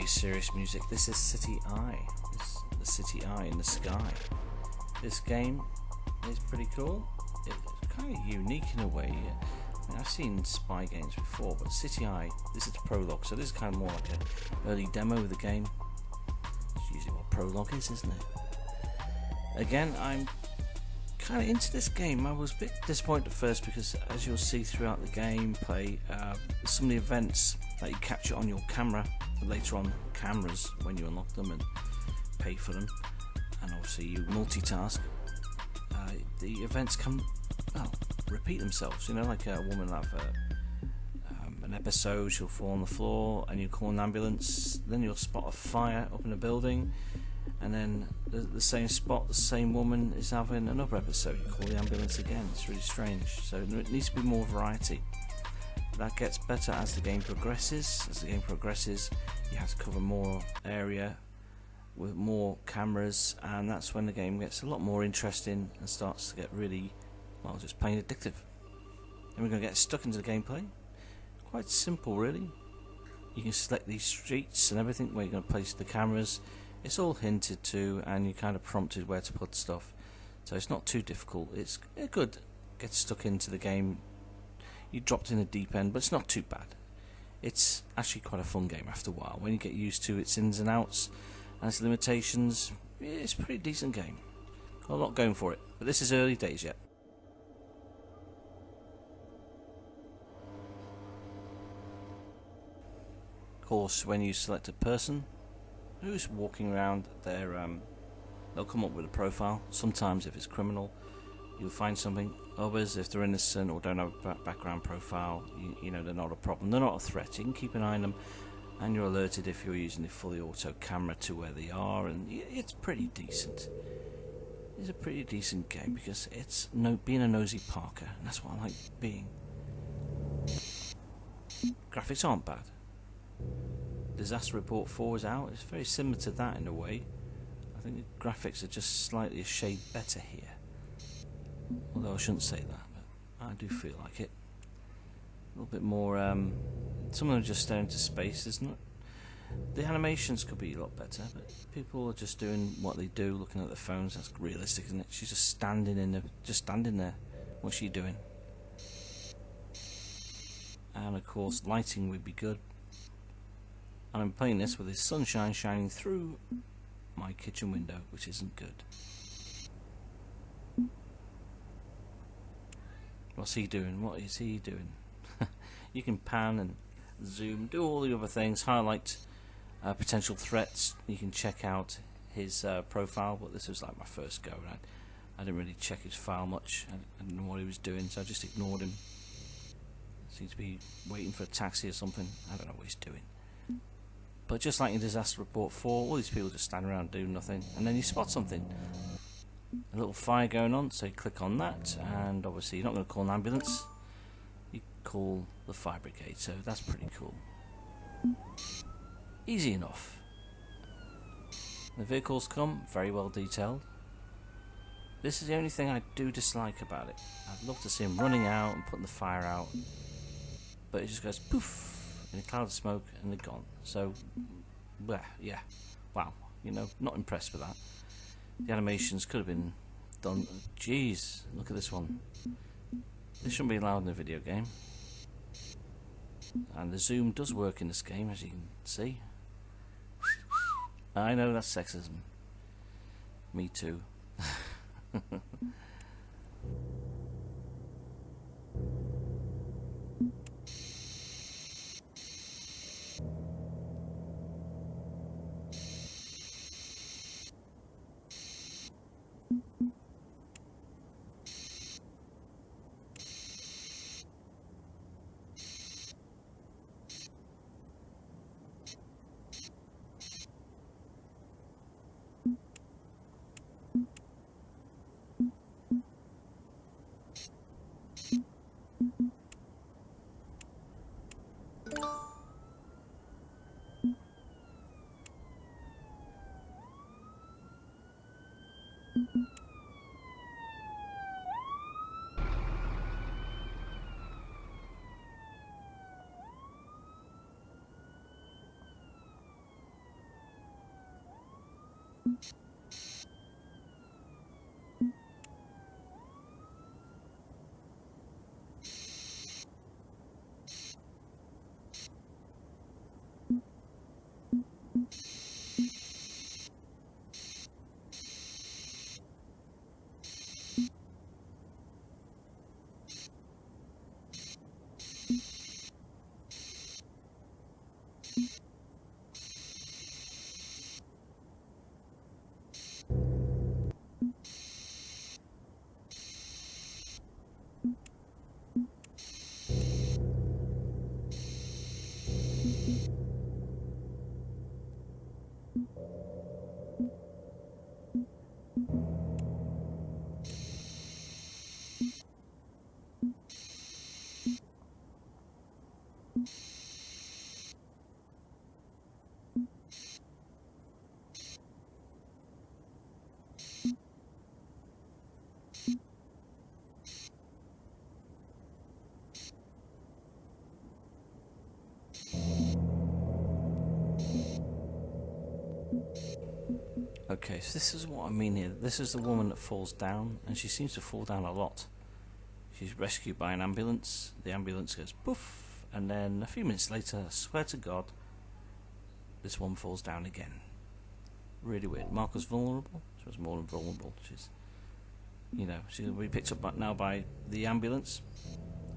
serious music. This is City Eye. This is the City Eye in the sky. This game is pretty cool. It's kind of unique in a way. I mean, I've seen spy games before, but City Eye, this is the prologue, so this is kind of more like an early demo of the game. It's usually what prologue is, isn't it? Again, I'm kind of into this game. I was a bit disappointed at first because, as you'll see throughout the gameplay, some of the events that you capture on your camera, later on cameras when you unlock them and pay for them, and obviously you multitask, the events can, well, repeat themselves. You know, like a woman will have an episode, she'll fall on the floor and you call an ambulance, then you'll spot a fire up in a building, and then the same spot, the same woman is having another episode, you call the ambulance again. It's really strange, so it needs to be more variety. That gets better as the game progresses. As the game progresses, you have to cover more area with more cameras, and that's when the game gets a lot more interesting and starts to get really, well, just plain addictive. And we're going to get stuck into the gameplay. Quite simple, really. You can select these streets and everything where you're going to place the cameras. It's all hinted to, and you're kind of prompted where to put stuff. So it's not too difficult. It's good. Get stuck into the game. You dropped in the deep end, but it's not too bad. It's actually quite a fun game after a while. When you get used to its ins and outs and its limitations, it's a pretty decent game. Got a lot going for it, but this is early days yet. Of course, when you select a person who's walking around, they'll come up with a profile. Sometimes if it's criminal, you'll find something. Others, if they're innocent or don't have a background profile, you know, they're not a problem. They're not a threat. You can keep an eye on them, and you're alerted if you're using the fully auto camera to where they are, and it's pretty decent. It's a pretty decent game because it's being a nosy Parker, and that's what I like being. Graphics aren't bad. Disaster Report 4 is out. It's very similar to that in a way. I think the graphics are just slightly a shade better here. Although I shouldn't say that, but I do feel like it. A little bit more, some of them are just staring into space, isn't it? The animations could be a lot better, but people are just doing what they do, looking at their phones. That's realistic, isn't it? She's just standing there. What's she doing? And of course, lighting would be good. And I'm playing this with the sunshine shining through my kitchen window, which isn't good. What's he doing? What is he doing? You can pan and zoom, do all the other things, highlight potential threats. You can check out his profile, but this was like my first go. And I didn't really check his file much. I didn't know what he was doing, so I just ignored him. Seems to be waiting for a taxi or something. I don't know what he's doing. But just like in Disaster Report 4, all these people just stand around doing nothing, and then you spot something. A little fire going on, so you click on that, and obviously you're not going to call an ambulance, you call the fire brigade, so that's pretty cool. Easy enough. The vehicles come, very well detailed. This is the only thing I do dislike about it. I'd love to see them running out and putting the fire out, but it just goes poof in a cloud of smoke and they're gone. So, yeah, wow, you know, not impressed with that. The animations could have been done. Jeez, look at this one. This shouldn't be allowed in a video game. And the zoom does work in this game, as you can see. I know that's sexism. Me too. Okay, so this is what I mean here. This is the woman that falls down, and she seems to fall down a lot. She's rescued by an ambulance. The ambulance goes poof, and then a few minutes later, I swear to God, this one falls down again. Really weird. Marcus vulnerable. She was more than vulnerable. She's, you know, she's going to be picked up now by the ambulance.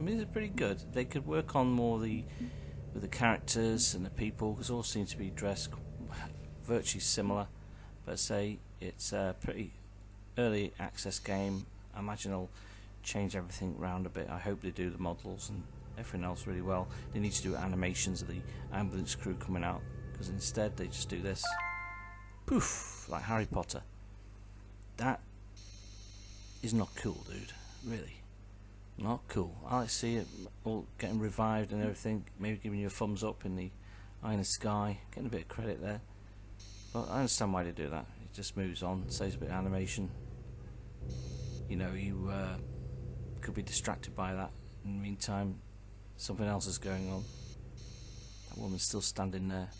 I mean, these are pretty good. They could work on more with the characters and the people, because all seem to be dressed virtually similar. But say it's a pretty early access game. I imagine I'll change everything around a bit. I hope they do the models and everything else really well. They need to do animations of the ambulance crew coming out, because instead they just do this. Poof, like Harry Potter. That is not cool, dude. Really. Not cool. I see it all getting revived and everything, maybe giving you a thumbs up in the eye in the sky, getting a bit of credit there. But I understand why they do that. It just moves on, saves a bit of animation. You know, you could be distracted by that. In the meantime, something else is going on. That woman's still standing there.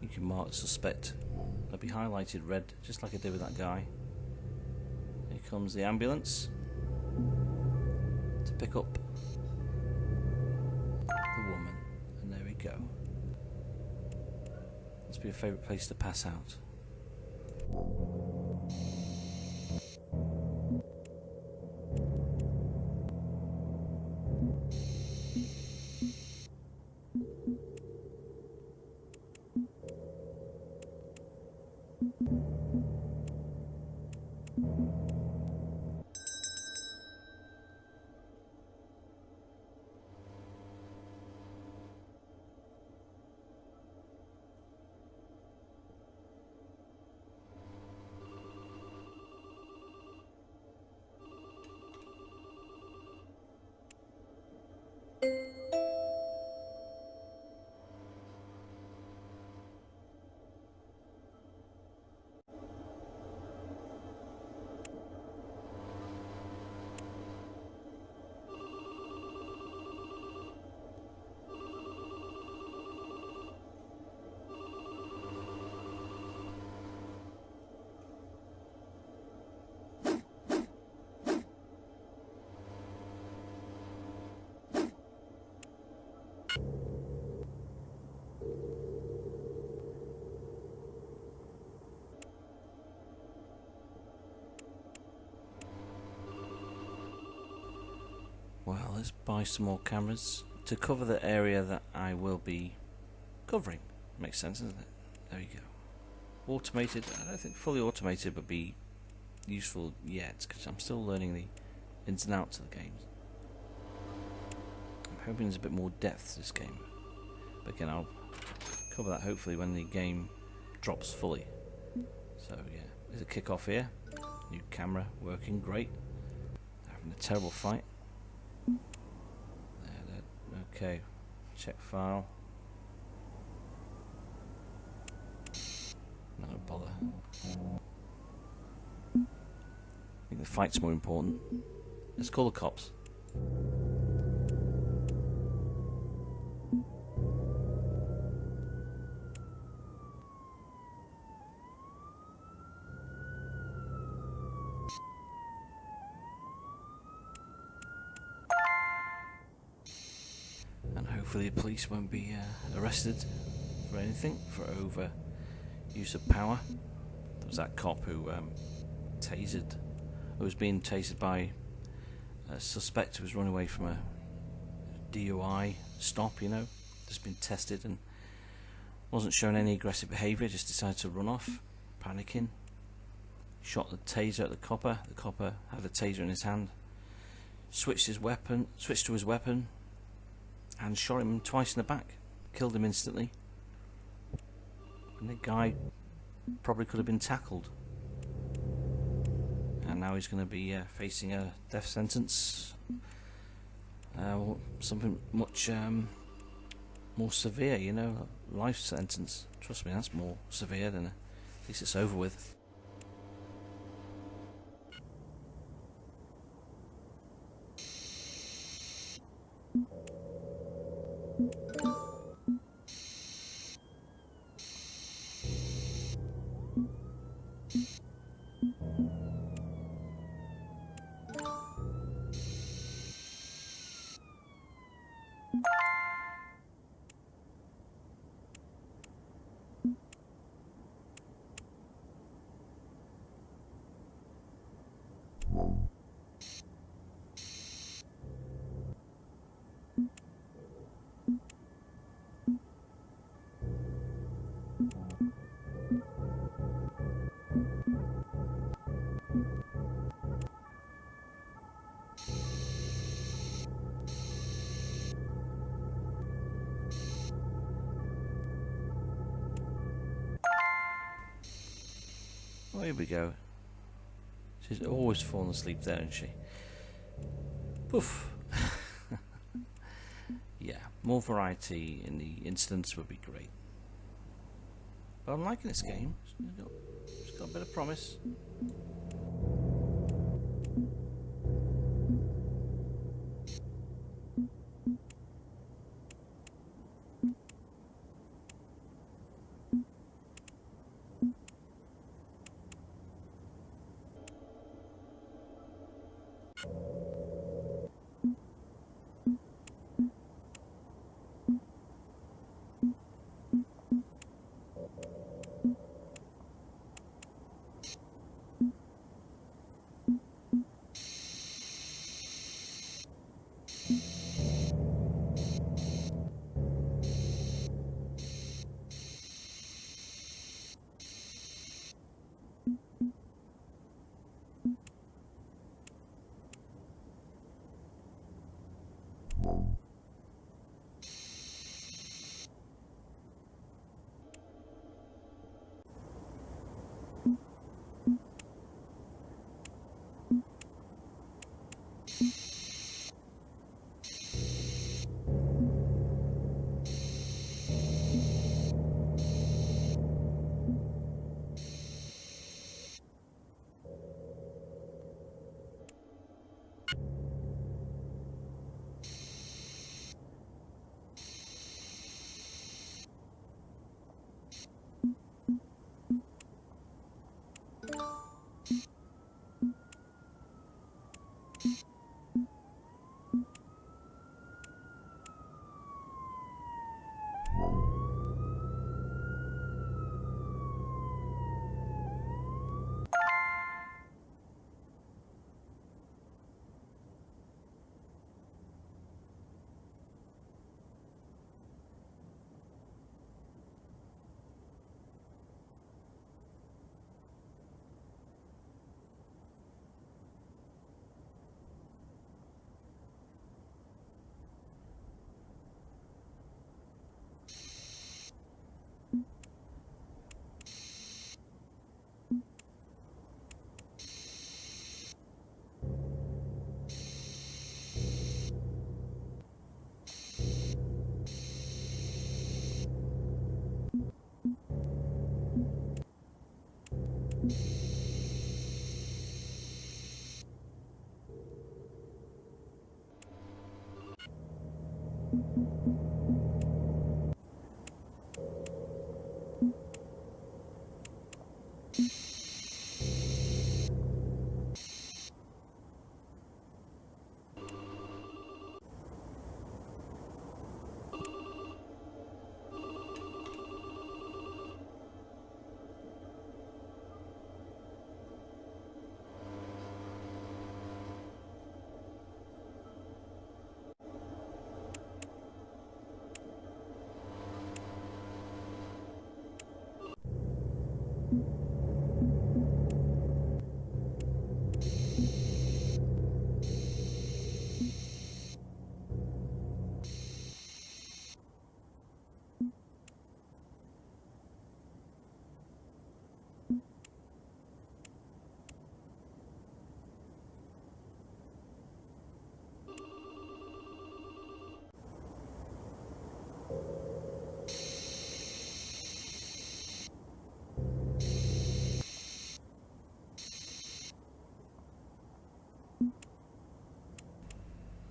You can mark suspect. They'll be highlighted red, just like I did with that guy. Here comes the ambulance to pick up the woman, and there we go. Must be a favourite place to pass out. Well, let's buy some more cameras to cover the area that I will be covering. Makes sense, doesn't it? There you go. Automated. I don't think fully automated would be useful yet, because I'm still learning the ins and outs of the game. I'm hoping there's a bit more depth to this game. But again, I'll cover that hopefully when the game drops fully. So yeah, there's a kick off here. New camera working great. Having a terrible fight. Okay, check file. Not gonna bother. I think the fight's more important. Let's call the cops. And hopefully the police won't be arrested for anything, for over use of power. There was that cop who was being tasered by a suspect who was running away from a DUI stop, you know, just been tested and wasn't showing any aggressive behaviour, just decided to run off, panicking. Shot the taser at the copper had a taser in his hand, switched to his weapon and shot him twice in the back, killed him instantly. And the guy probably could have been tackled. And now he's going to be facing a death sentence. Something much more severe, you know, life sentence. Trust me, that's more severe than at least it's over with. Oh, here we go. She's always fallen asleep there, isn't she? Poof. Yeah, more variety in the incidents would be great. But I'm liking this game. It's got a bit of promise.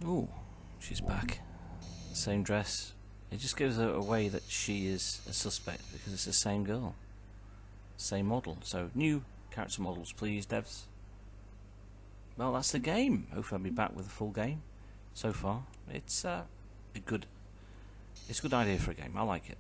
Ooh, she's back. Same dress. It just gives away that she is a suspect because it's the same girl. Same model. So, new character models, please, devs. Well, that's the game. Hopefully I'll be back with a full game. So far, it's a good idea for a game. I like it.